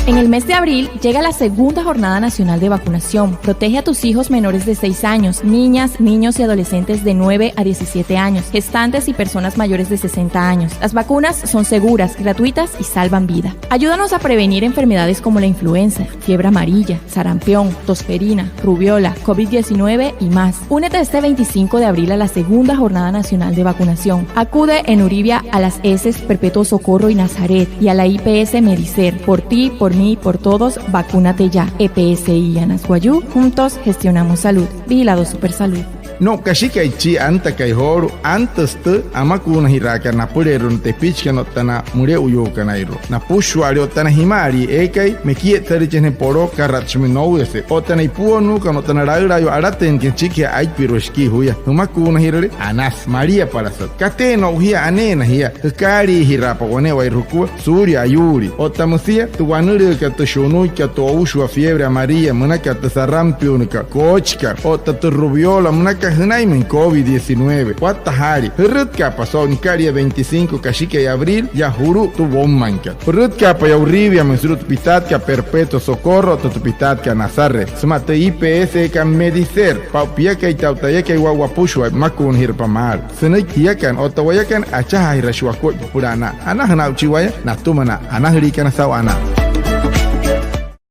En el mes de abril llega la segunda jornada nacional de vacunación. Protege a tus hijos menores de 6 años, niñas, niños y adolescentes de 9 a 17 años, gestantes y personas mayores de 60 años. Las vacunas son seguras, gratuitas y salvan vida. Ayúdanos a prevenir enfermedades como la influenza, fiebre amarilla, sarampión, tosferina, rubiola, COVID-19 y más. Únete este 25 de abril a la segunda jornada nacional de vacunación. Acude en Uribia a las ESES Perpetuo Socorro y Nazaret y a la IPS Medicer. Por ti, por mí, por todos, vacúnate ya. EPSI Anasguayú, juntos gestionamos salud. Vigilado Supersalud. No, kashika ichi anta kai horu antes te amakuna hiraka na purero te pichka no tana mure uyo kanairo na pushwario tana himari ekai mekie terichene poro karachmi no ese otana ipuonu kano tana rayo araten que chiki ai piroshki huya amakuna hirare anas maria parasat kate no hia anena hia kari hirapa one wai ruku suri ayuri otamusia tu wanuri ka to shonu ka to ushwa fiebre amarilla muna ka to sarampiunika kochka otatu rubiola muna Hanaim COVID-19. Watahari. Hurrutka pasó Nicaria 25 Cachique y Abril. Yahuru tu bommanca. Hurrutka pa Yauribia Mesrut Pitatka Perpetuo Socorro Totupitatka Nazarre. Sumate IPS ka Medicer. Paupiaka y Tautayaka y Wawapushwa Makun Hirpamar. Senekiakan Otawayakan Achaha Hirashwako Purana. Anahana Uchiwaya Natumana Anahirikana Sawana.